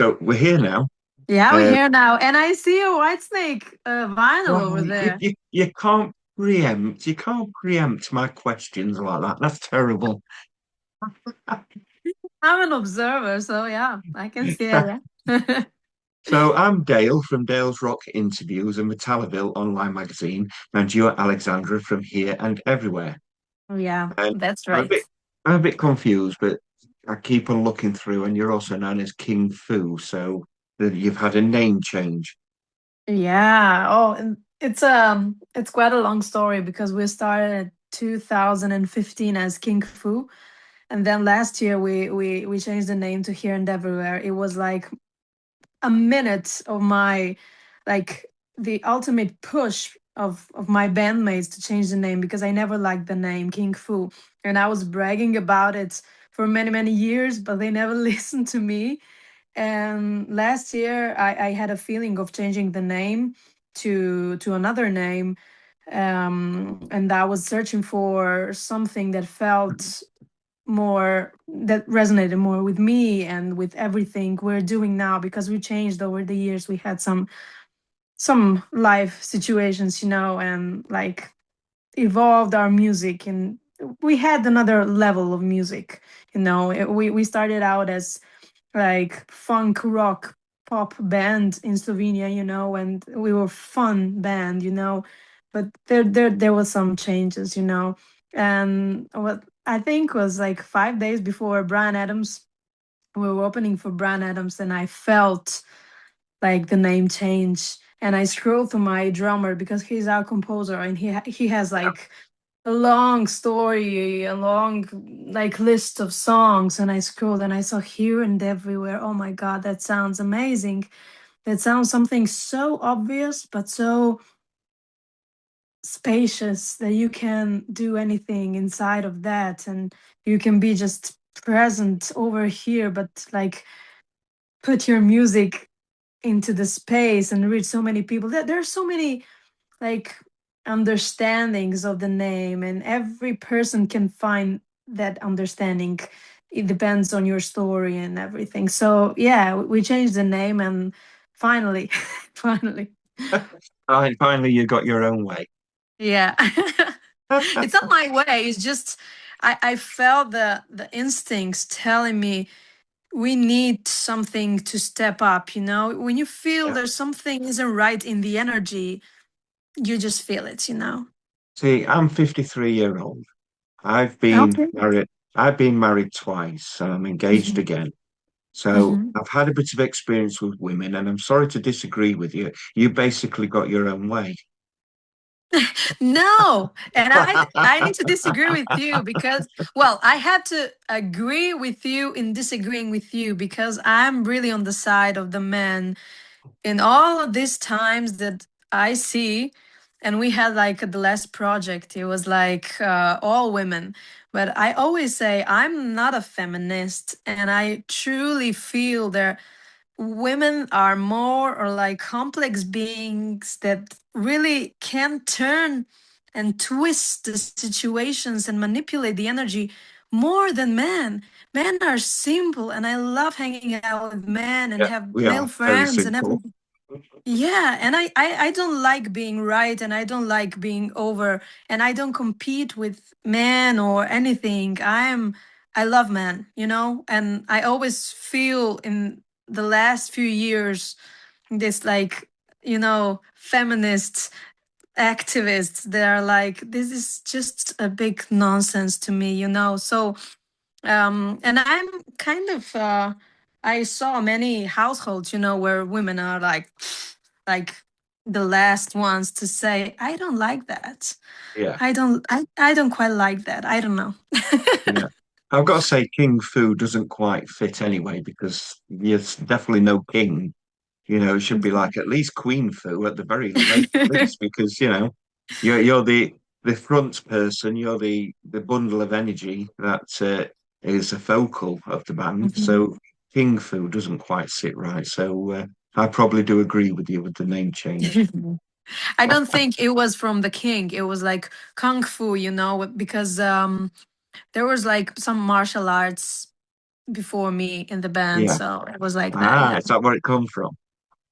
So we're here now. Yeah, we're Uh, here now, and I see a white snake vinyl well, over there. you can't preempt my questions like that. That's terrible. I'm an observer, so yeah, I can see it. Yeah. So I'm Dale from Dale's Rock Interviews and Metalliville online magazine, and you're Alexandra from Here and Everywhere. Yeah, And that's I'm a right. bit, I'm a bit confused, but I keep on looking through, and you're also known as King Fu, so you've had a name change. Yeah. Oh, and it's quite a long story because we started at 2015 as King Fu, and then last year we changed the name to Here and Everywhere. It was like a minute of my like the ultimate push of my bandmates to change the name because I never liked the name King Fu, and I was bragging about it for many years, but they never listened to me. And last year I had a feeling of changing the name to another name, and I was searching for something that felt more that resonated more with me and with everything we're doing now because we changed over the years. We had some life situations, and like evolved our music, and we had another level of music. We started out as like funk rock pop band in Slovenia, and we were fun band, but there was some changes, and what I think was like 5 days before Bryan Adams, we were opening for Bryan Adams, and I felt like the name change. And I scrolled to my drummer because he's our composer, and he has like a long story, a long like list of songs. And I scrolled and I saw Here and Everywhere. Oh my God, that sounds amazing. That sounds something so obvious, but so spacious that you can do anything inside of that. And you can be just present over here, but like put your music into the space and reach so many people. There are so many like understandings of the name, and every person can find that understanding. It depends on your story and everything. So yeah, we changed the name, and finally finally. Finally, you got your own way. Yeah. It's not my way, it's just I felt the instincts telling me we need something to step up. When you feel Yeah. there's something isn't right in the energy, you just feel it. See, I'm 53 year old. I've been Okay. married. I've been married twice, and I'm engaged Mhm. again. So Mhm. I've had a bit of experience with women, and I'm sorry to disagree with you. You basically got your own way. No, and I need to disagree with you because, well, I had to agree with you in disagreeing with you because I'm really on the side of the men in all of these times that I see. And we had like the last project, it was like all women. But I always say I'm not a feminist, and I truly feel there women are more or like complex beings that really can turn and twist the situations and manipulate the energy more than men. Men are simple, and I love hanging out with men and Yeah, have we male are very friends and simple. everything. Yeah, and I don't like being right, and I don't like being over, and I don't compete with men or anything. I love men, and I always feel in the last few years this like, feminist activists that are like, this is just a big nonsense to me. So and I'm kind of I saw many households, where women are like the last ones to say, I don't like that. Yeah, I don't quite like that. I don't know. yeah. I've got to say, King Fu doesn't quite fit anyway because you're definitely no king. It should be like at least Queen Fu at the very least because you're the front person, you're the bundle of energy that is a focal of the band. Mhm. So King Fu doesn't quite sit right. So I probably do agree with you with the name change. I don't think it was from the king. It was like kung fu, because there was like some martial arts before me in the band, Yeah. so it was like that. Ah, Yeah, is that where it come from?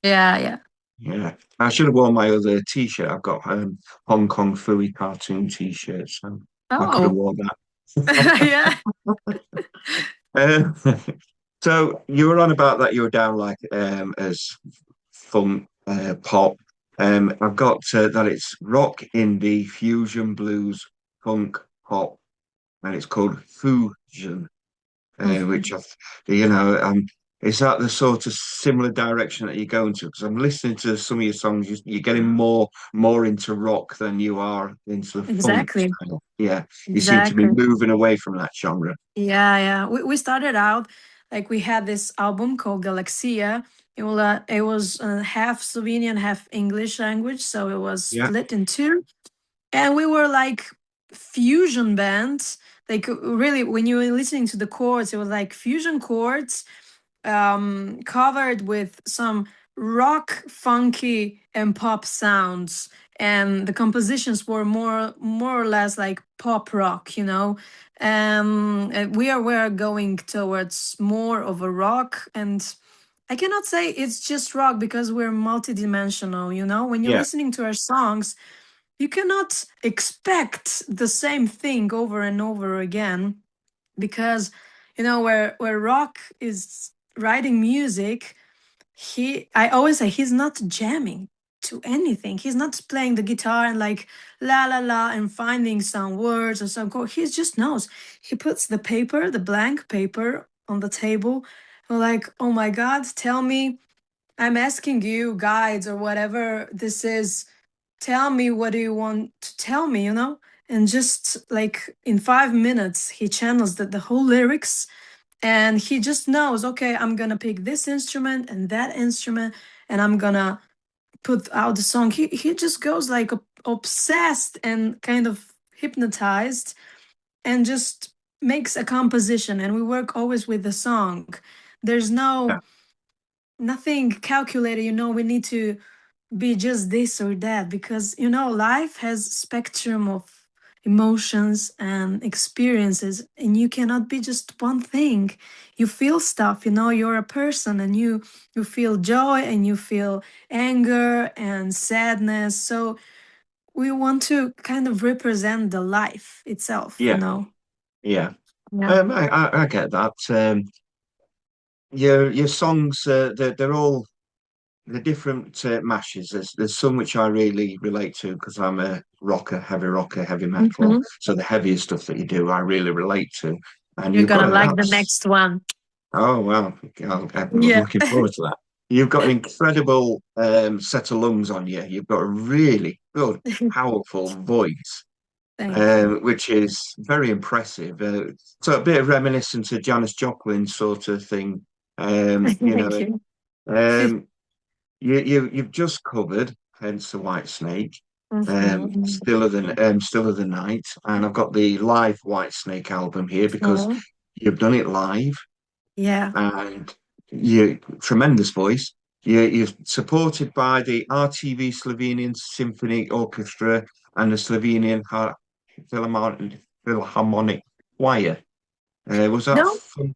yeah, yeah. Yeah. I should have worn my other t-shirt. I've got Hong Kong Phooey cartoon t-shirt, so I could have Oh, worn that. yeah. Uh, so you were on about that you were down like as funk pop. I've got that it's rock, indie, fusion, blues, funk, pop, and it's called fusion. Which Mhm. is that the sort of similar direction that you're going to? Because I'm listening to some of your songs, you're getting more into rock than you are into the funk Exactly, style. Yeah, you seem to be exactly. moving away from that genre. Yeah, yeah. We started out like we had this album called Galaxia. It was half Slovenian, half English language, so it was Yeah, split in two. And we were like fusion bands. Like really, when you were listening to the chords, it was like fusion chords covered with some rock, funky, and pop sounds. And the compositions were more or less like pop rock, you know. And we are going towards more of a rock, and I cannot say it's just rock because we're multidimensional, you know. When you're yeah, listening to our songs, you cannot expect the same thing over and over again because where rock is writing music, he I always say he's not jamming to anything. He's not playing the guitar and like la la la and finding some words or some chord. He just knows. He puts the blank paper on the table. We're like, oh my god, tell me, I'm asking you guides or whatever this is, tell me what do you want to tell me, and just like in 5 minutes he channels the whole lyrics, and he just knows, okay, I'm gonna pick this instrument and that instrument, and I'm gonna put out the song. He just goes like obsessed and kind of hypnotized, and just makes a composition, and we work always with the song. There's yeah, nothing calculated, we need to be just this or that, because life has spectrum of emotions and experiences, and you cannot be just one thing. You feel stuff, you're a person, and you feel joy and you feel anger and sadness, so we want to kind of represent the life itself, yeah, yeah. yeah. I get that. Your songs, they're all the different mashes. There's some which I really relate to because I'm a rocker, heavy metal. Hmm. So the heavier stuff that you do, I really relate to. And You're you've got gonna a like the that's next one. oh well, I'm Yeah. looking forward to that. You've got an incredible set of lungs on you. You've got a really good, powerful voice, Thank you. which is very impressive. So a bit of reminiscent to Janis Joplin sort of thing. You Thank know, you. um, you've just covered, hence the White Snake, Hmm. Still of the Night, and I've got the live White Snake album here because Hmm. you've done it live, Yeah. and you tremendous voice. You're supported by the RTV Slovenian Symphony Orchestra and the Slovenian Philharmonic Choir. Was that No, fun?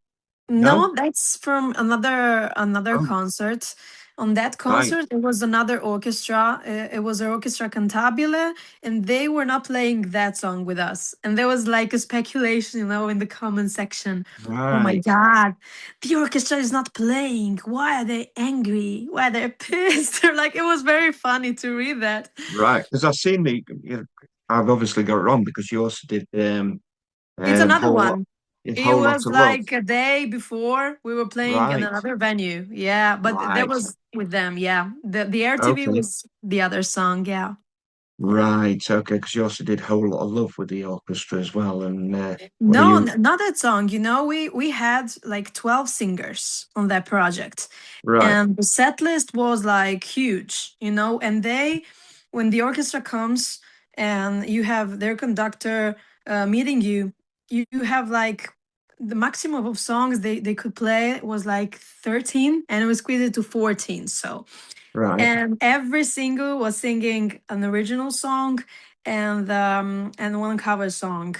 No? no, that's from another Oh, concert. On that right, concert, it was another orchestra. It was an orchestra cantabile, and they were not playing that song with us. And there was like a speculation, in the comment section. Oh my right. God, the orchestra is not playing. Why are they angry? Why are they pissed? Like it was very funny to read that. Right, because I've seen I've obviously got it wrong because you also did It's another whole lot, one. a It whole lot was of love. like a day before we were playing in Right, another venue. Yeah, but that right, was with them. Yeah, the RTV okay, was the other song. Yeah, yeah. right, okay. Because you also did whole lot of love with the orchestra as well, and were No, you not that song. We had like 12 singers on that project, right, and the set list was like huge. And when the orchestra comes and you have their conductor meeting you, you have like the maximum of songs they could play was like 13, and it was squeezed it to 14. So, right, and every single was singing an original song, and one cover song.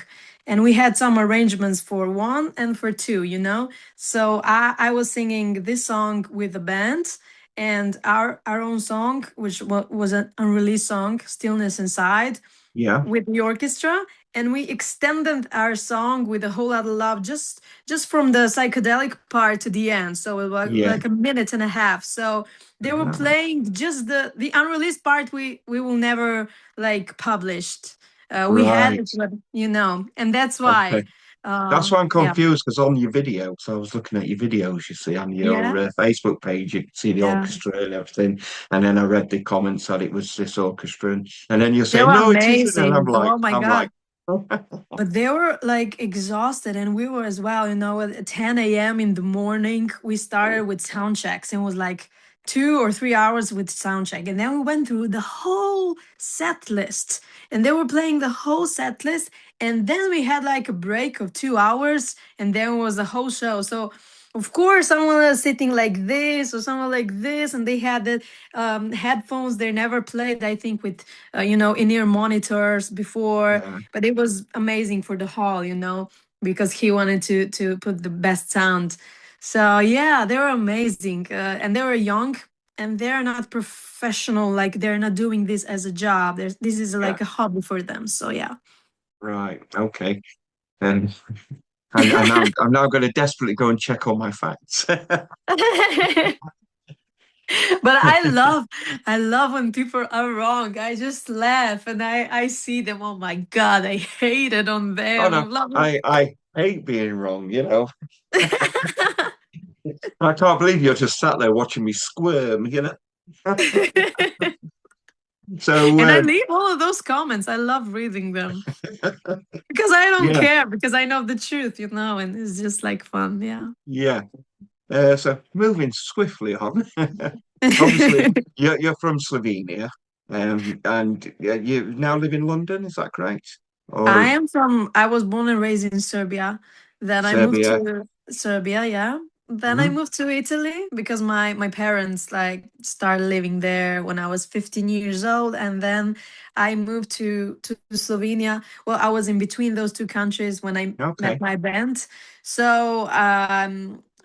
And we had some arrangements for one and for two, you know. So I was singing this song with the band, and our own song, which was an unreleased song, Stillness Inside, Yeah. with the orchestra. And we extended our song with a whole lot of love, just from the psychedelic part to the end, so it was Yeah. like a minute and a half. So they were Ah, playing just the unreleased part. We will never like published. We had right. it, but you know, and that's why Okay. That's why I'm yeah, confused because on your video, so I was looking at your videos, you see, on your yeah, Facebook page, you can see the yeah, orchestra and everything. And then I read the comments that it was this orchestra, and then you're they saying, were no, it isn't. And amazing. Oh my I'm like, God. But they were like exhausted, and we were as well. You know, at 10 a.m. in the morning, we started with sound checks, and it was like 2 or 3 hours with sound check. And then we went through the whole set list, and they were playing the whole set list. And then we had like a break of 2 hours, and then was a whole show. So, of course, someone was sitting like this or someone like this, and they had the headphones they never played, I think, with, in-ear monitors before, yeah, but it was amazing for the hall, because he wanted to put the best sound. So yeah, they were amazing, and they were young, and they're not professional, like they're not doing this as a job. This is yeah, like a hobby for them. So yeah. right, okay. And I'm now going to desperately go and check all my facts. But I love when people are wrong. I just laugh and I see them. Oh my God, I hate it on Oh them. no, Blah, blah. I hate being wrong, you know. I can't believe you're just sat there watching me squirm, you know. So And I leave all of those comments. I love reading them because I don't yeah, care, because I know the truth, and it's just like fun. Yeah. yeah. So moving swiftly on. Obviously, you're from Slovenia, and you now live in London. Is that correct? Or I was born and raised in Serbia. Then I moved Serbia? to Serbia, yeah. Then I Hmm. moved to Italy because my parents like started living there when I was 15 years old. And then I moved to Slovenia. Well, I was in between those two countries when I met Okay. my band. So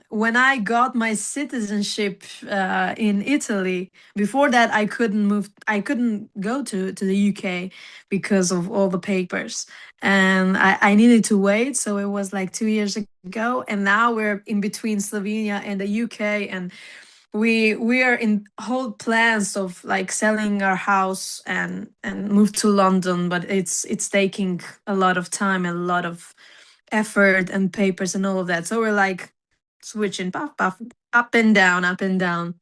when I got my citizenship in Italy, before that I couldn't go to the UK because of all the papers, and I needed to wait. So it was like 2 years ago, and now we're in between Slovenia and the UK, and we are in whole plans of like selling our house and move to London, but it's taking a lot of time and a lot of effort and papers and all of that. So we're like switching puff puff, up and down, up and down.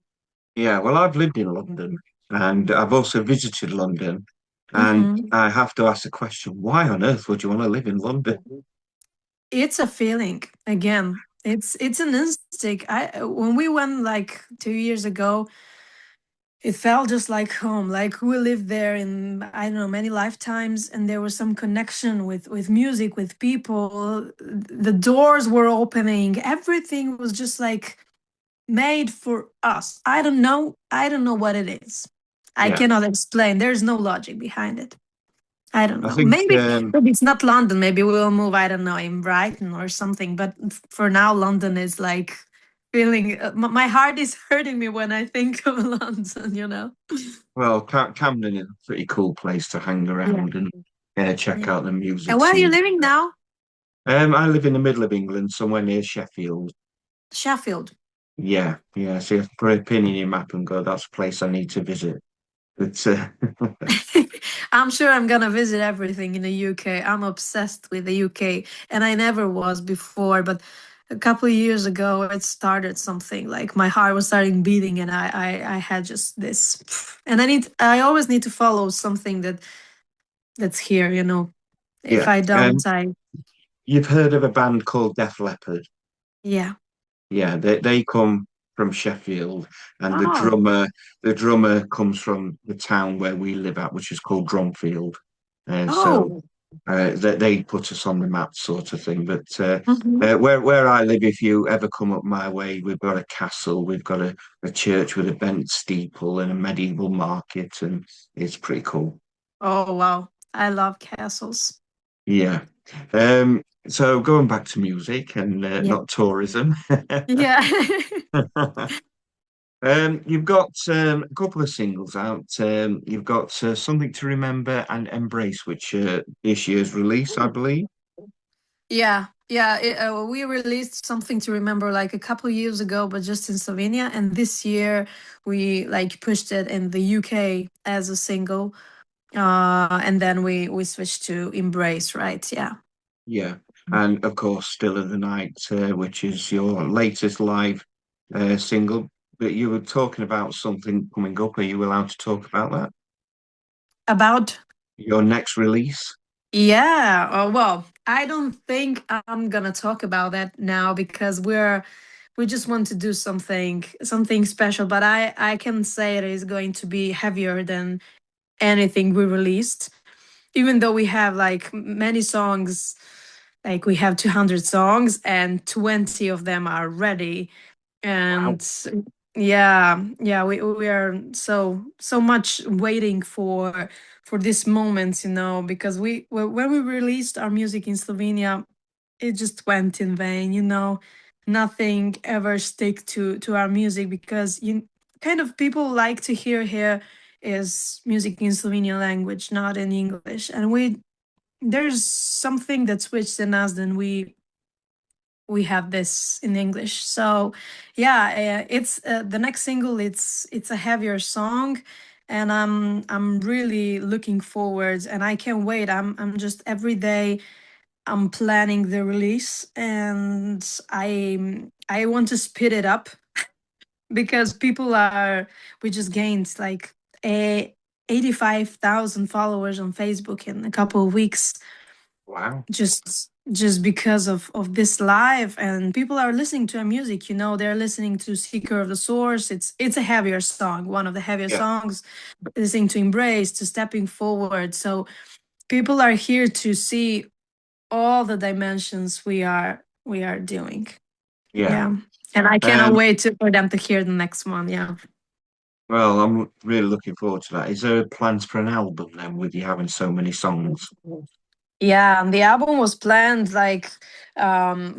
Yeah. Well, I've lived in London, and I've also visited London, and Hmm. I have to ask the question: why on earth would you want to live in London? It's a feeling again. It's an instinct. I When we went like 2 years ago, it felt just like home. Like we lived there in, I don't know, many lifetimes, and there was some connection with music, with people. The doors were opening. Everything was just like made for us. I don't know what it is. I Yeah. cannot explain. There's no logic behind it. I don't I know. think Maybe it's not London. Maybe we'll move, I don't know, in Brighton or something. But for now, London is like feeling. My heart is hurting me when I think of London. well, Camden is a pretty cool place to hang Yeah. around and check Yeah. out the And music where are you scene. living now? I live in the middle of England, somewhere near Sheffield. Sheffield. Yeah, yeah. So you put a pin in your map and go, that's a place I need to visit. But I'm sure I'm gonna visit everything in the UK. I'm obsessed with the UK, and I never was before, but a couple of years ago it started something like my heart was starting beating, and I had just this, and I always need to follow something that's here. If yeah, I don't, I you've heard of a band called Def Leppard? yeah. Yeah, they come from Sheffield, and Oh, the drummer comes from the town where we live at, which is called Drumfield. So oh. they put us on the map, sort of thing. But Mhm. where I live, if you ever come up my way, we've got a castle, we've got a church with a bent steeple and a medieval market, and it's pretty cool. Oh wow. I love castles. Yeah. So going back to music and Yeah. not tourism. Yeah. You've got a couple of singles out. You've got Something to Remember and Embrace, which this year's release, I believe. Yeah, yeah. We released something to remember like a couple of years ago, but just in Slovenia. And this year we like pushed it in the UK as a single. And then we switched to Embrace, right? Yeah. Yeah. And of course, Still of the Night, which is your latest live single. But you were talking about something coming up. Are you allowed to talk about that? About Your next release? yeah. Well, I don't think I'm gonna talk about that now because we just want to do something special. But I can say it is going to be heavier than anything we released, even though we have like many songs, like we have 200 songs and 20 of them are ready. Wow. And yeah, we are so much waiting for this moment, because when we released our music in Slovenia, it just went in vain, nothing ever stick to our music because you kind of people like to hear here is music in Slovenian language, not in English. And there's something that switched in us, then we have this in English. So yeah, it's the next single. It's a heavier song, and I'm really looking forward, and I can't wait. I'm just every day I'm planning the release, and I want to speed it up because we just gained like a 85,000 followers on Facebook in a couple of weeks, Wow. just because of this live, and people are listening to our music, they're listening to Seeker of the Source. It's a heavier song, one of the heavier Yeah. songs, listening to Embrace, to Stepping Forward. So people are here to see all the dimensions we are doing. Yeah. Yeah, and I cannot Um, wait for them to hear the next one. Yeah. well, I'm really looking forward to that. Is there plans for an album then with you having so many songs? Yeah, and the album was planned like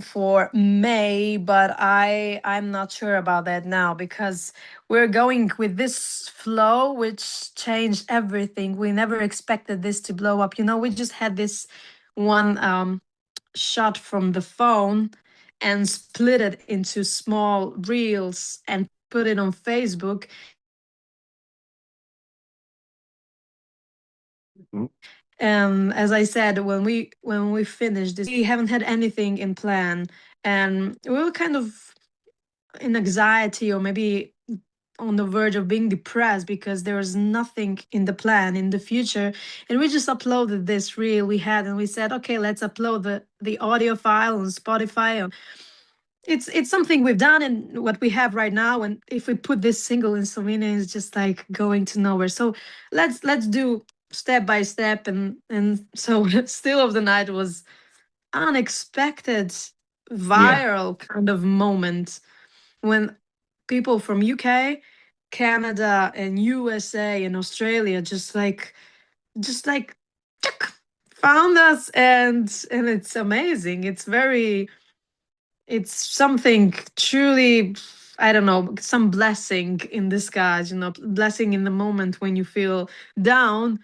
for May, but I'm not sure about that now because we're going with this flow which changed everything. We never expected this to blow up. We just had this one shot from the phone and split it into small reels and put it on Facebook. Mm. As I said, when we finished this, we haven't had anything in plan, and we were kind of in anxiety or maybe on the verge of being depressed because there was nothing in the plan in the future. And we just uploaded this reel we had, and we said, okay, let's upload the audio file on Spotify. And it's something we've done and what we have right now. And if we put this single in Slovenia, it's just like going to nowhere. So let's do step by step. And so Still of the Night was unexpected, Yeah. viral kind of moment when people from UK, Canada, and USA and Australia just like found us. And it's amazing. It's something truly, I don't know, some blessing in disguise, blessing in the moment when you feel down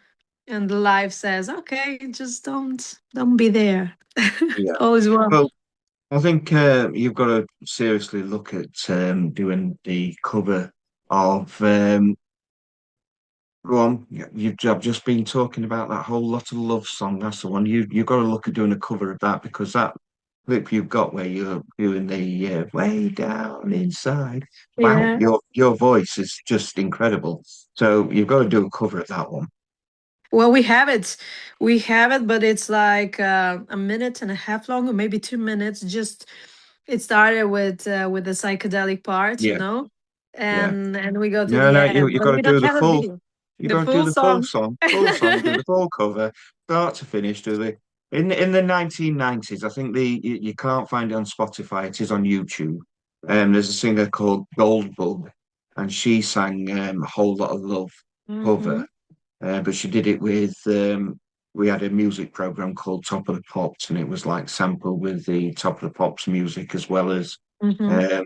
and the life says, okay, just don't be there. Yeah. All is well. Well, I think you've got to seriously look at doing the cover of go on. I've just been talking about that whole lot of love song. That's the one. You've got to look at doing a cover of that because that clip you've got where you're doing the way down inside. Wow, Yeah. your voice is just incredible. So you've got to do a cover of that one. Well, we have it, but it's like a minute and a half long, or maybe 2 minutes. Just it started with the psychedelic part, Yeah, yeah. and we go to No, the no, end, you but got we to do don't the have a full. video. You The got to do full the full song. song, full song, do the full cover, start to finish. Do the in the 1990s. I think you can't find it on Spotify. It is on YouTube. There's a singer called Goldbug, and she sang a whole lot of love Hmm. cover, but she did it with we had a music program called Top of the Pops, and it was like sampled with the Top of the Pops music Hmm. um,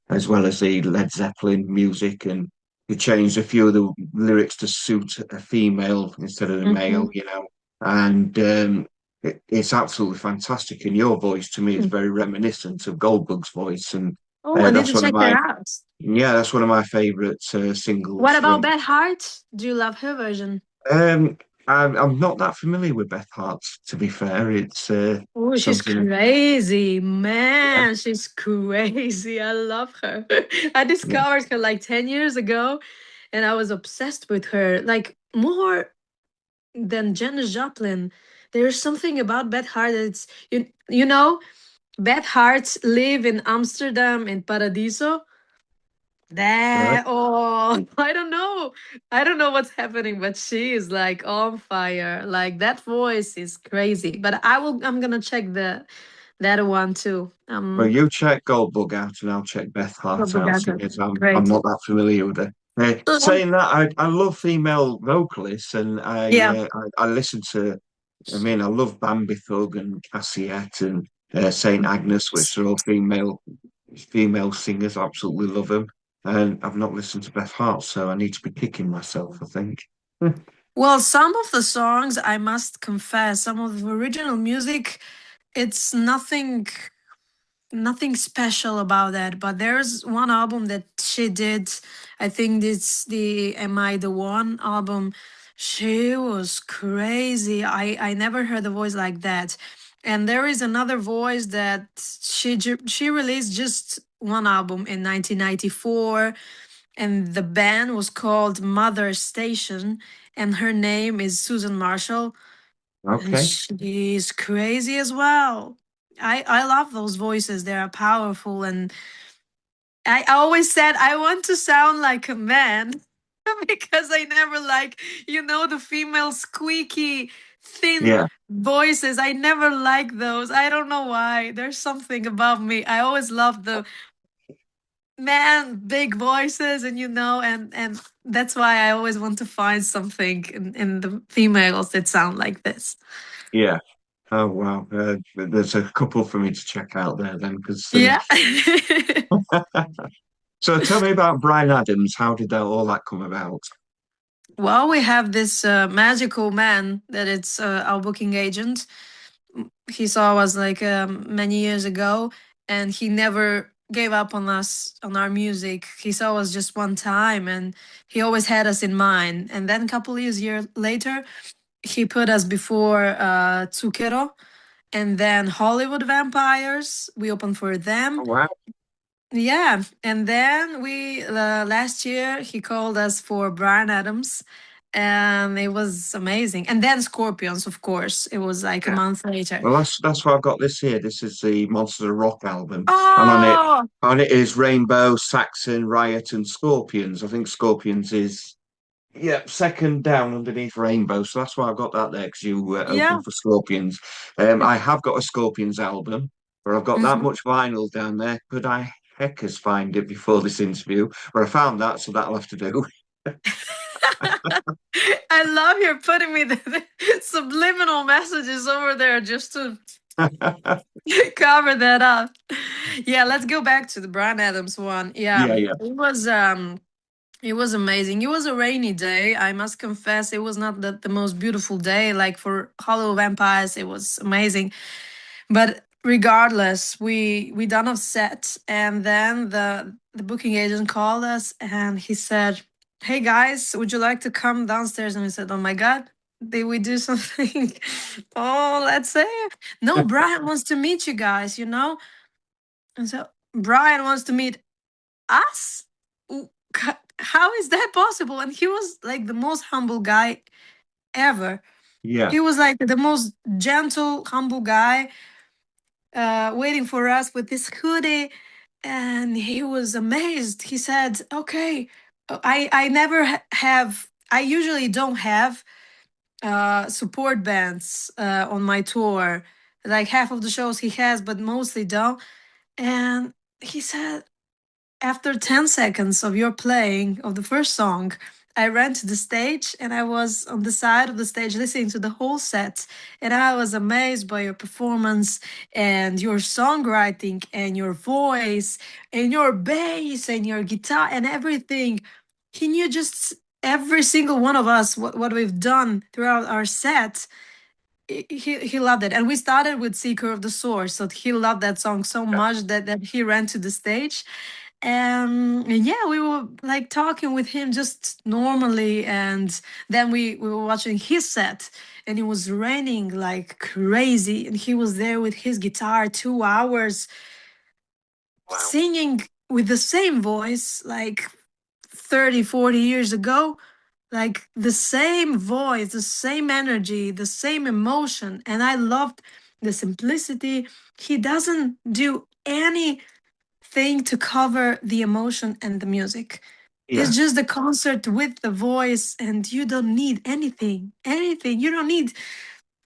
as well as the Led Zeppelin music, and he changed a few of the lyrics to suit a female instead of the male, Hmm. you know. And it's absolutely fantastic. And your voice to me is very reminiscent of Goldbug's voice, and Oh, I need that's to one of check that my out. that's one of my favorite singles What about from. Beth Hart? Do you love her version? Um, I'm not that familiar with Beth Hart, to be fair. It's Oh, she's something. crazy, Yeah, man. She's crazy. I love her. I yeah, discovered her like 10 years ago and I was obsessed with her. Like more than Janis Joplin. There's something about Beth Hart that's you know, Beth Hart live in Amsterdam in Paradiso. right. That oh, I don't know what's happening, but she is like on fire. Like that voice is crazy. But I'm gonna check that one too. Well, you check Goldbug out, and I'll check Beth Hart out, Propaganda. seeing as I'm Great. not that familiar with her. Saying that, I love female vocalists, and Yeah. I listen to. I mean, I love Bambi Thug and Cassiette and Saint Agnes, which are all female singers. I absolutely love them. And I've not listened to Beth Hart, so I need to be kicking myself, I think. Well, some of the songs, I must confess, some of the original music, it's nothing special about that. But there's one album that she did. I think it's the Am I the One album. She was crazy. I never heard a voice like that. And there is another voice that she released just one album in 1994, and the band was called Mother Station, and her name is Susan Marshall, and Okay. she's crazy as well. I love those voices. They are powerful, and I always said I want to sound like a man because I never like, the female squeaky thin Yeah. voices. I never like those. I don't know why. There's something about me. I always loved the man big voices, and that's why I always want to find something in the females that sound like this. Yeah. Oh wow. There's a couple for me to check out there then, because Yeah. so tell me about Bryan Adams. How did all that come about? Well, we have this magical man that it's our booking agent. He saw us like many years ago, and he never gave up on us on our music. He saw us just one time, and he always had us in mind. And then a couple years later, he put us before Zucchero, and then Hollywood Vampires. We opened for them. Oh, wow. Yeah, and then we last year he called us for Bryan Adams, and it was amazing. And then Scorpions, of course. It was like a Yeah. month later. Well, that's why I've got this here. This is the Monsters of Rock album, and Oh, on it is Rainbow, Saxon, Riot, and Scorpions. I think Scorpions is second down underneath Rainbow, so that's why I've got that there because you were open yeah. for Scorpions. I have got a Scorpions album, but I've got that Mhm. much vinyl down there. Could I heckers find it before this interview? But I found that, so that'll have to do. I love you're putting me the subliminal messages over there just to cover that up. Yeah, let's go back to the Bryan Adams one. Yeah, Yeah, yeah, it was amazing. It was a rainy day. I must confess, it was not the most beautiful day. Like for Hollow Vampires, it was amazing. But regardless, we done a set, and then the booking agent called us, and he said, "Hey guys, would you like to come downstairs?" And we said, "Oh my God, did we do something?" Oh, let's say, no, Brian wants to meet you guys. And so Brian wants to meet us. How is that possible? And he was like the most humble guy ever. yeah, He was like the most gentle, humble guy, waiting for us with this hoodie, and he was amazed. He said, "Okay, I never have. I usually don't have support bands on my tour. Like half of the shows he has, but mostly don't." And he said, after 10 seconds of your playing of the first song, I ran to the stage and I was on the side of the stage listening to the whole set. And I was amazed by your performance and your songwriting and your voice and your bass and your guitar and everything. Can you just, every single one of us, what we've done throughout our set, he loved it. And we started with Seeker of the Source. So he loved that song so much that he ran to the stage. And yeah, we were like talking with him just normally, and then we were watching his set, and it was raining like crazy, and he was there with his guitar 2 hours Wow. singing with the same voice like 30, 40 years ago, like the same voice, the same energy, the same emotion. And I loved the simplicity. He doesn't do any thing to cover the emotion and the music. Yeah. It's just the concert with the voice, and you don't need anything. Anything. You don't need,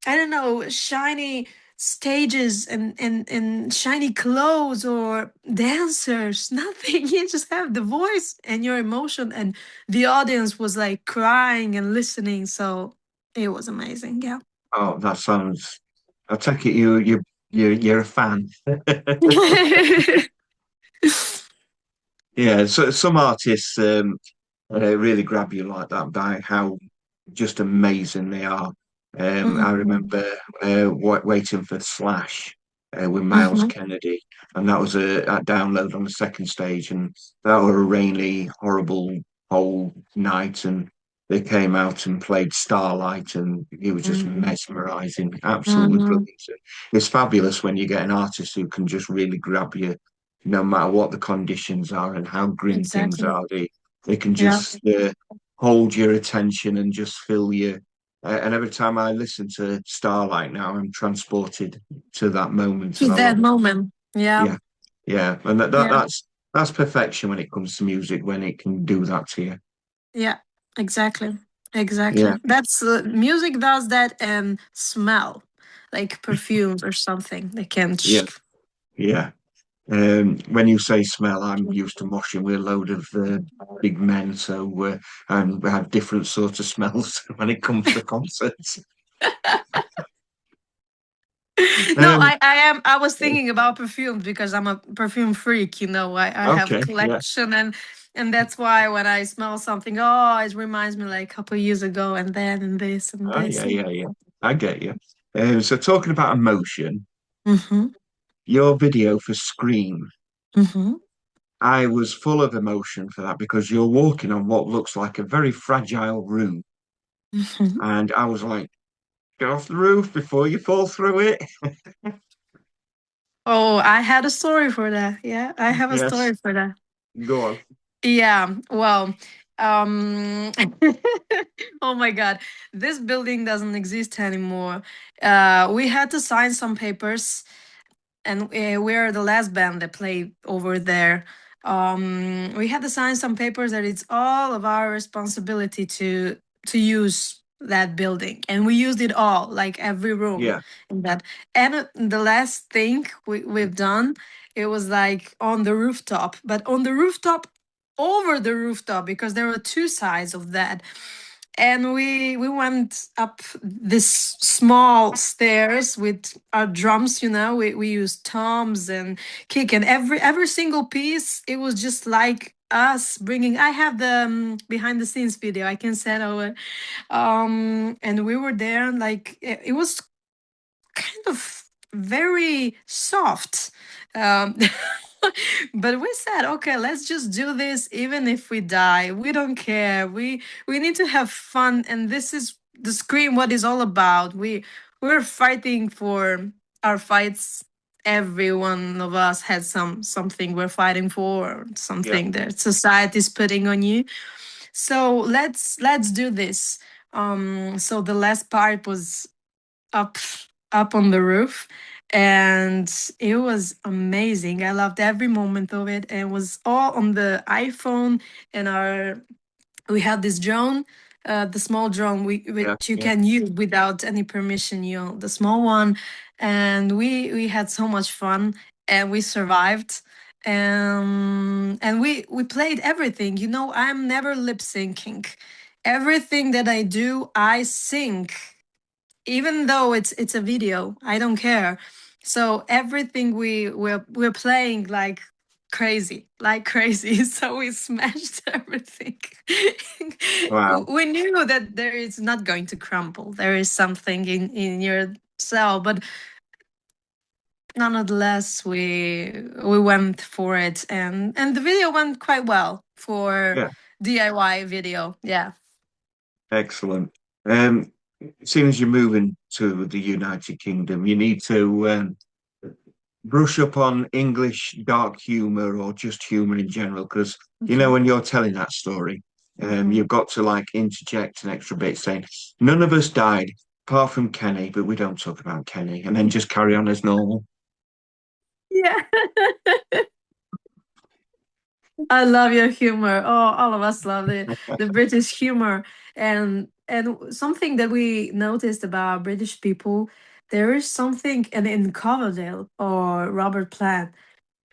I don't know, shiny stages and shiny clothes or dancers. Nothing. You just have the voice and your emotion, and the audience was like crying and listening. So it was amazing. Yeah. Oh, that sounds. I take it you're a fan. Yeah, so some artists really grab you like that by how just amazing they are. I Mhm. remember waiting for Slash with Miles Mhm. Kennedy, and that was a download on the second stage, and that were a rainy, horrible, cold night, and they came out and played Starlight, and it was just Mhm. mesmerizing, absolutely Mhm. brilliant. It's fabulous when you get an artist who can just really grab you, no matter what the conditions are and how grim things Exactly. are. They can Yeah. just hold your attention and just fill you. And every time I listen to Starlight now, I'm transported to that moment, To and I that love it. moment. Yeah. Yeah, yeah, and Yeah. that's perfection when it comes to music, when it can do that to you. Yeah, exactly. Yeah, Exactly. That's music does that, and smell like perfumes or something. They can. yeah, yeah. When you say smell, I'm used to moshing with a load of big men, so and we have different sorts of smells when it comes to concerts. No, Um, I was thinking about perfumes because I'm a perfume freak, I have a okay, yeah. collection, and that's why when I smell something, oh, it reminds me like a couple years ago, and then and this and Oh, this. yeah, yeah, yeah. I get you. So talking about emotion, Mm-hmm. your video for Scream, Mm-hmm. I was full of emotion for that because you're walking on what looks like a very fragile roof. Mm-hmm. And I was like, get off the roof before you fall through it. Oh, I had a story for that. Yeah, I have a Yes, story for that. go on. Yeah, well, um, oh my God, this building doesn't exist anymore. We had to sign some papers, and we're the last band that played over there. We had to sign some papers that it's all of our responsibility to use that building, and we used it all, like every room Yeah, in that. And the last thing we've done, it was like on the rooftop, but on the rooftop, over the rooftop, because there were two sides of that, and we went up this small stairs with our drums. We used toms and kick, and every single piece, it was just like us bringing. I have the behind the scenes video, I can send over. And we were there, like it was kind of very soft. Um, but we said, okay, let's just do this, even if we die. We don't care. We need to have fun, and this is the Scream. What is all about? We're fighting for our fights. Every one of us has something we're fighting for, yeah, something that society is putting on you. So let's do this. So the last part was up up on the roof, and it was amazing. I loved every moment of it, and it was all on the iPhone. And our we had this drone, the small drone, yeah, which you yeah. can use without any permission, the small one. And we had so much fun, and we survived. And we played everything. I'm never lip syncing. Everything that I do, I sing, even though it's a video. I don't care. So everything we're playing like crazy. So we smashed everything. Wow. We knew that there is not going to crumble. There is something in your cell, but nonetheless, we went for it, and the video went quite well for Yeah, DIY video. Yeah. excellent. Um, Seeing as you're moving to the United Kingdom, you need to brush up on English dark humor or just humor in general, because Mhm. when you're telling that story, Mhm. you've got to like interject an extra bit saying, none of us died apart from Kenny, but we don't talk about Kenny, and then just carry on as normal. Yeah. I love your humor. Oh, all of us love the British humor. And something that we noticed about British people, there is something, and in Coverdale or Robert Plant,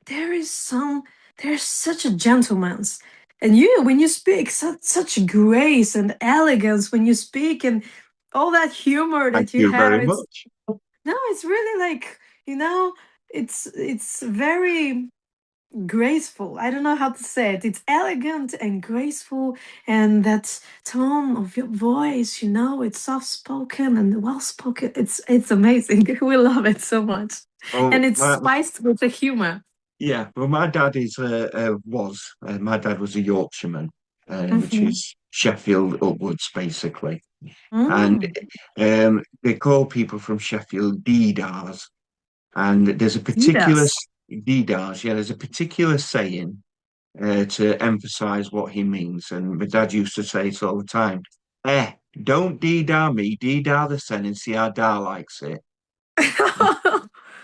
there is some, there's such a gentleman's. And when you speak, such grace and elegance when you speak, and all that humor Thank that you you have. very It's much. no, it's really like, it's very graceful. I don't know how to say it. It's elegant and graceful, and that tone of your voice, it's soft spoken and well spoken. It's amazing. We love it so much, and Oh, it's spiced with the humor. yeah. Well, my dad my dad was a Yorkshireman, which Hmm. is Sheffield upwards, basically. And Mm. they call people from Sheffield Deedars. And there's a particular Yes. Deedars, yeah, there's a particular saying to emphasize what he means. And my dad used to say it all the time. Don't Deedar me, Deedar the sen and see how Dar likes it.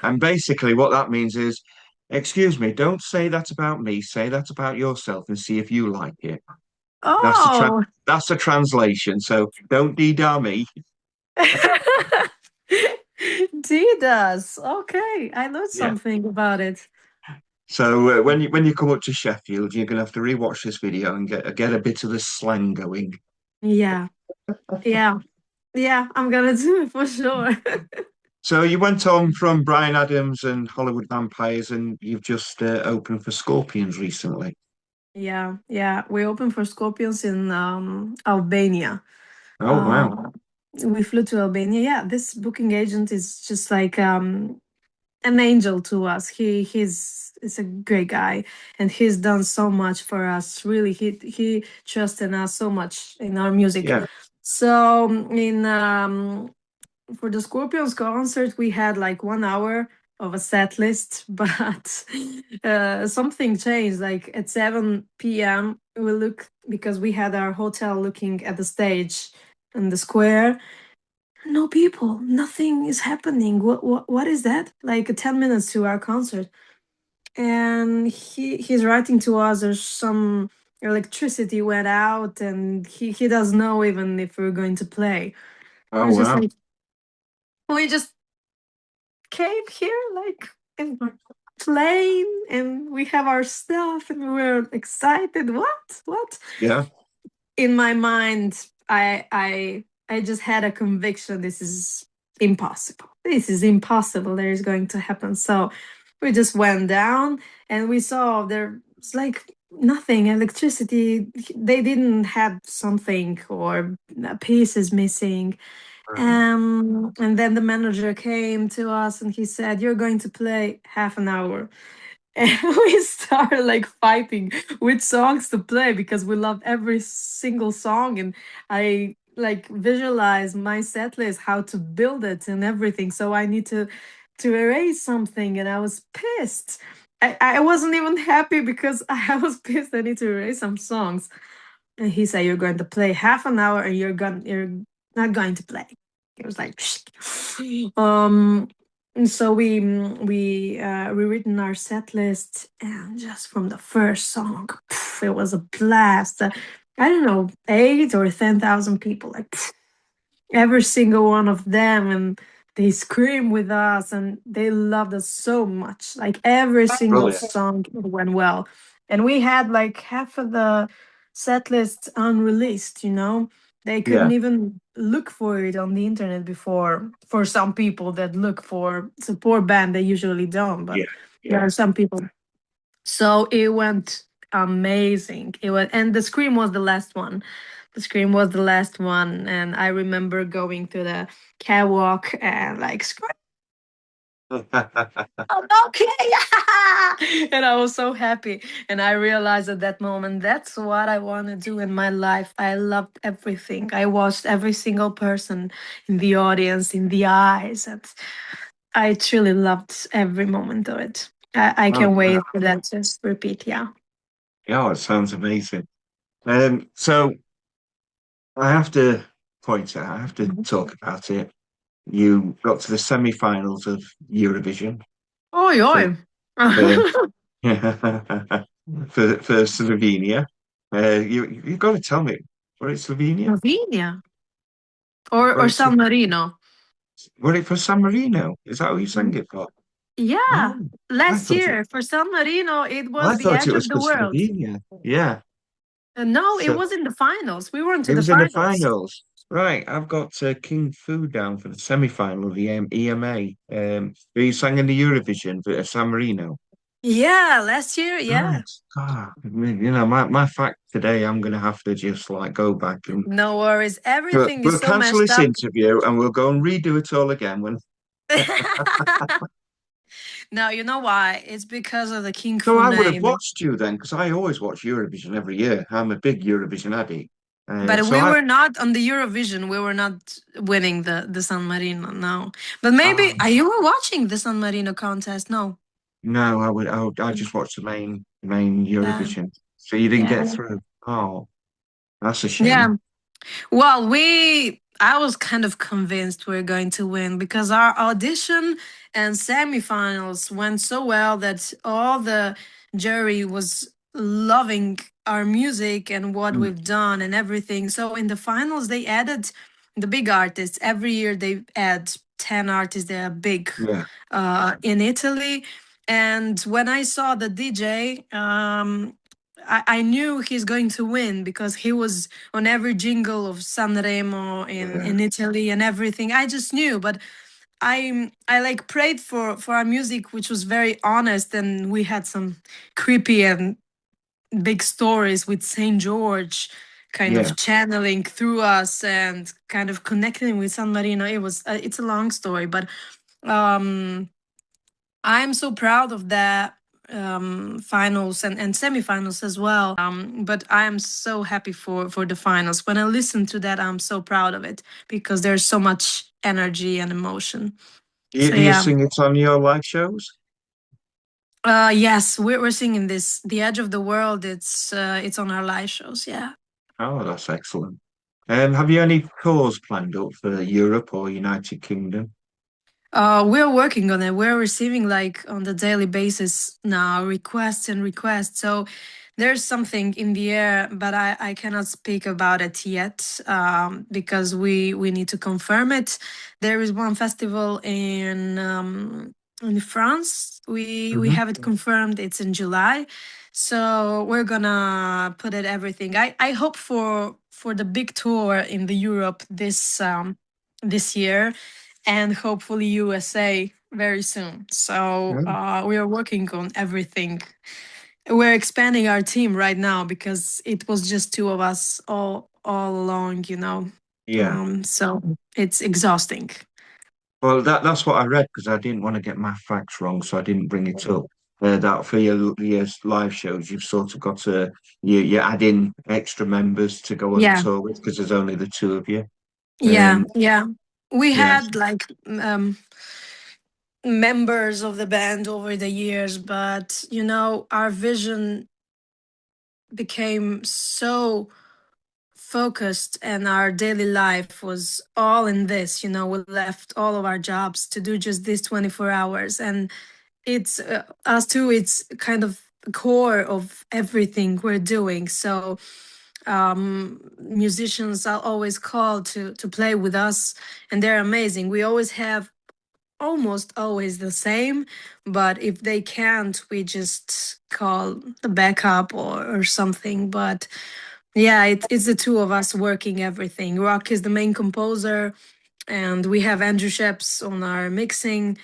And basically what that means is, excuse me, don't say that about me, say that about yourself and see if you like it. That's the Oh. that's the translation. So don't Deedar me. D does. Okay, I know Yeah. something about it. So when you come up to Sheffield, you're gonna have to rewatch this video and get a bit of the slang going. Yeah, yeah, yeah. I'm gonna do it for sure. So you went on from Bryan Adams and Hollywood Vampires, and you've just opened for Scorpions recently. Yeah, yeah. We opened for Scorpions in Albania. Oh wow! Uh, we flew to Albania. Yeah, this booking agent is just like an angel to us. He's is a great guy, and he's done so much for us. Really, he trusted us so much in our music. Yeah, So in for the Scorpions concert, we had like 1 hour of a set list, but something changed. Like at 7 p.m., we look because we had our hotel looking at the stage in the square. No people, nothing is happening. What is that? Like 10 minutes to our concert, and he's writing to us. There's some electricity went out, and he doesn't know even if we're going to play. I oh was just wow, like, we just came here like in plane, and we have our stuff, and we're excited. What? yeah, In my mind, I just had a conviction. This is impossible. This is impossible. There is going to happen. So we just went down, and we saw there was like nothing electricity. They didn't have something, or pieces missing. right. And then the manager came to us, and he said, "You're going to play half an hour." And we started like fighting which songs to play because we love every single song. And I like visualize my set list, how to build it and everything. So I need to erase something, and I was pissed. I wasn't even happy because I was pissed. I need to erase some songs. And he said, "You're going to play half an hour, and you're not going to play." It was like, and so we rewritten our set list, and just from the first song, it was a blast. I don't know, 8 or 10,000 people, like every single one of them, and they screamed with us and they loved us so much. Like every single Brilliant. song went well. And we had like half of the set list unreleased, you know. They couldn't Yeah, even look for it on the internet before. For some people that look for support band, they usually don't, but yeah, there yeah. are some people. So it went amazing. It was, and the scream was the last one. The scream was the last one, and I remember going to the catwalk and like scream, okay, and I was so happy. And I realized at that moment that's what I want to do in my life. I loved everything. I watched every single person in the audience, in the eyes, and I truly loved every moment of it. I Oh, can't wow. wait for that to repeat. Yeah. Yeah, it sounds amazing. So I have to point out, I have to talk about it. You got to the semi-finals of Eurovision Oi, for oi. for for Slovenia. You've got to tell me, were it Slovenia? Slovenia Were or it San Marino. were it for San Marino? Is that who you sang Mm. it for? Yeah, Oh, I last thought it. year for San Marino, it I was the thought it edge was of the for world. Slovenia. Yeah. No, it So was in the finals. We went to it the was in the finals. finals. Right, I've got King Fu down for the semi-final of the EMA. He sang in the Eurovision for San Marino. Yeah, last year. Yeah. Right. God, I mean, my fact today, I'm going to have to just like go back and No worries. but Everything is we'll so cancel messed this up. interview and we'll go and redo it all again. When No, you know why? It's because of the King so Fu I would have name. watched you then because I always watch Eurovision every year. I'm a big Eurovision addict. But So we I were not on the Eurovision. We were not winning the San Marino. No. But maybe um, you were watching the San Marino contest. No. no, I just watched the main Yeah. Eurovision. So you didn't get Yeah. through. Oh, that's a Yeah. shame. Well, I was kind of convinced we are going to win because our audition and semifinals went so well that all the jury was loving our music and what Mm, we've done and everything. So in the finals, they added the big artists. Every year they add 10 artists. They are big yeah, in Italy. And when I saw the DJ, I knew he's going to win because he was on every jingle of Sanremo yeah, in Italy and everything. I just knew, but I like prayed for our music, which was very honest, and we had some creepy and big stories with Saint George kind yeah. of channeling through us and kind of connecting with San Marino. It's a long story, but um I'm so proud of that finals and semifinals as well. But I'm so happy for the finals. When I listen to that, I'm so proud of it because there's so much energy and emotion. So Do you yeah. sing it on your live shows? Yes, we're singing this. The Edge of the World. It's on our live shows. Yeah. Oh, that's excellent. Have you any tours planned up for Europe or United Kingdom? We're working on it. We're receiving like on the daily basis now requests and requests. So there's something in the air, but I cannot speak about it yet because we need to confirm it. There is one festival in France. We Hmm. have it confirmed. It's in July, so we're gonna put it everything. I hope for the big tour in the Europe this year and hopefully USA very soon. So Yeah. we are working on everything. We're expanding our team right now because it was just two of us all along, you know. Yeah. So it's exhausting. Well, that's what I read because I didn't want to get my facts wrong, so I didn't bring it up. That for your live shows, you've sort of got to you add in extra members to go on Yeah, tour with because there's only the two of you. yeah, Um, yeah. We yeah, had like members of the band over the years, but you know, our vision became so focused and our daily life was all in this, you know. We left all of our jobs to do just this 24 hours, and it's us too, it's kind of the core of everything we're doing. So musicians are always called to play with us, and they're amazing. We always have almost always the same, but if they can't, we just call the backup or something. But yeah, it's the two of us working everything. Rock is the main composer, and we have Andrew Sheps on our mixing.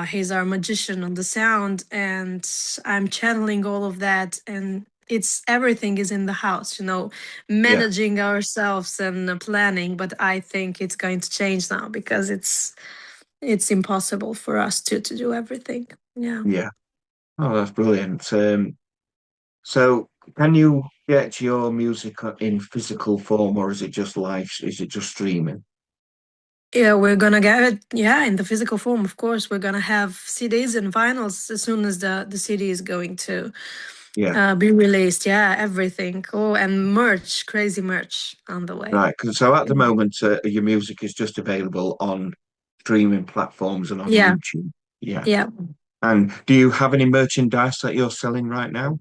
He's our magician on the sound, and I'm channeling all of that. And it's everything is in the house, Yeah, managing ourselves and planning. But I think it's going to change now because it's impossible for us to do everything. Yeah. yeah. Oh, that's brilliant. So can you get your music in physical form, or is it just live? Is it just streaming? Yeah, we're gonna get it. Yeah, in the physical form, of course. We're gonna have CDs and vinyls as soon as the CD is going to Yeah, be released. Yeah, everything. Oh, and merch, crazy merch on the way. right. So at the moment, your music is just available on streaming platforms and on Yeah, YouTube. Yeah. yeah. And do you have any merchandise that you're selling right now?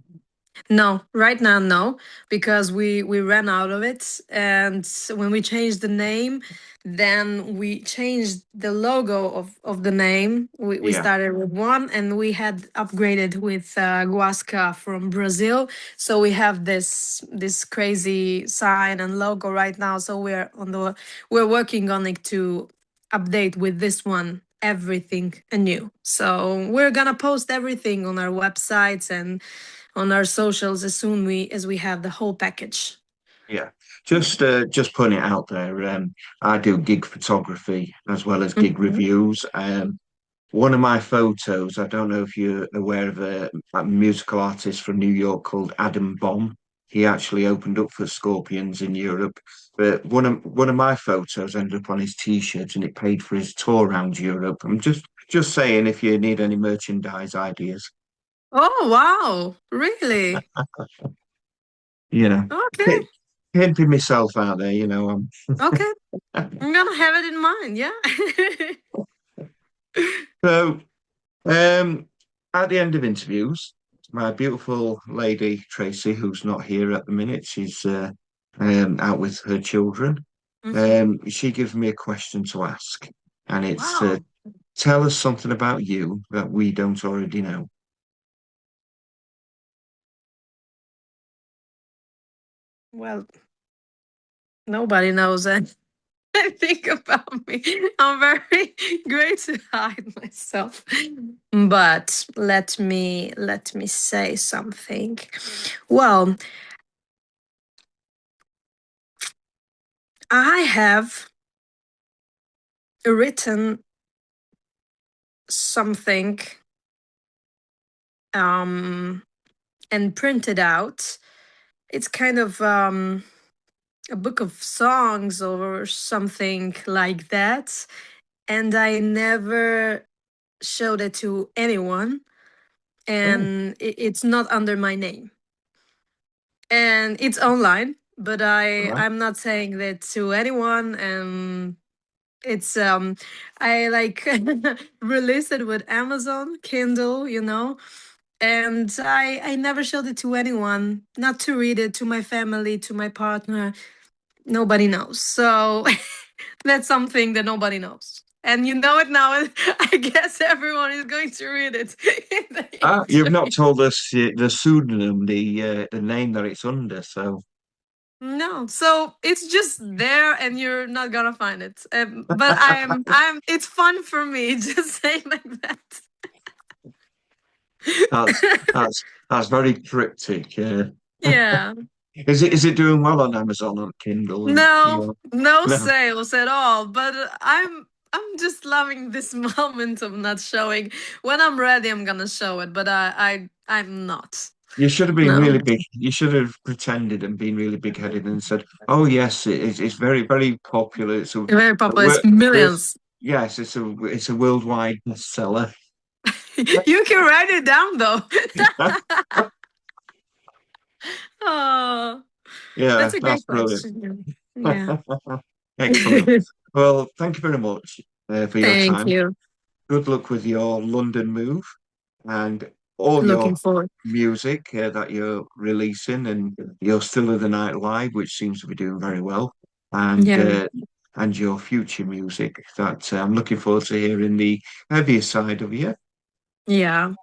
No, right now, no, because we ran out of it, and when we changed the name, then we changed the logo of the name. We Yeah. started with one, and we had upgraded with Guasca from Brazil. So we have this crazy sign and logo right now. So we're working on it to update with this one everything anew. So we're gonna post everything on our websites and on our socials as we have the whole package. Yeah. Just putting it out there. I do gig photography as well as gig Mhm. reviews. One of my photos, I don't know if you're aware of a musical artist from New York called Adam Bomb. He actually opened up for Scorpions in Europe. But one of my photos ended up on his t-shirt and it paid for his tour around Europe. I'm just saying if you need any merchandise ideas, Oh wow! Really? you know. Okay, Hit, Pimping myself out there, okay. I'm gonna have it in mind. Yeah. So um at the end of interviews, my beautiful lady Tracy, who's not here at the minute, she's out with her children. Mhm. She gives me a question to ask, and it's Wow. tell us something about you that we don't already know. Well, nobody knows anything about me. I'm very great to hide myself. But let me say something. Well, I have written something um and printed out. It's kind of a book of songs or something like that. And I never showed it to anyone. Oh, And it's not under my name. And it's online, but all right. I'm not saying that to anyone. And it's I like released it with Amazon Kindle, and I never showed it to anyone, not to read it to my family, to my partner. Nobody knows. So that's something that nobody knows. And you know it now. I guess everyone is going to read it in the Ah, you've not interview. told us the pseudonym, the name that it's under. So No, so it's just there, and you're not gonna find it. But I'm. It's fun for me. Just saying like that. that's that's very cryptic. Yeah. Is it doing well on Amazon on Kindle and No, no no? sales at all. But I'm just loving this moment of not showing. When I'm ready, I'm gonna show it. But I'm not. You should have been really No, big. You should have pretended and been really big-headed and said, "Oh yes, it's very very popular. very popular. we're, It's we're millions. yes, it's a worldwide bestseller." You can write it down though. Oh, Yeah, that's a that's great brilliant. question. Yeah. Excellent. Well, thank you very much for your Thank time. you. Good luck with your London move and all Looking your forward. music that you're releasing and your Still of the Night Live, which seems to be doing very well. And Yeah. and your future music. That I'm looking forward to hearing the heavier side of you. Yeah.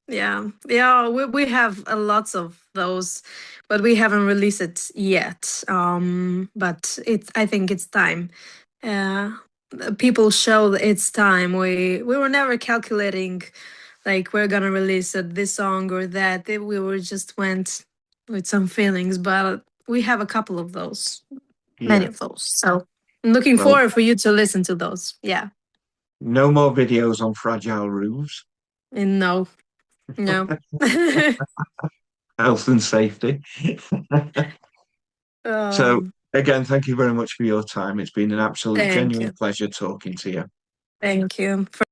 Yeah, yeah, we have lots of those, but we haven't released it yet. But it's I think it's time. Uh, People show that it's time. We were never calculating like we're gonna release this song or that. We were just went with some feelings, but we have a couple of those, many Yeah. of those. So I'm looking Well, forward for you to listen to those. Yeah, no more videos on fragile roofs, and no, no. health and safety. So um, again, thank you very much for your time. It's been an absolute Thank genuine you. pleasure talking to you. Thank you.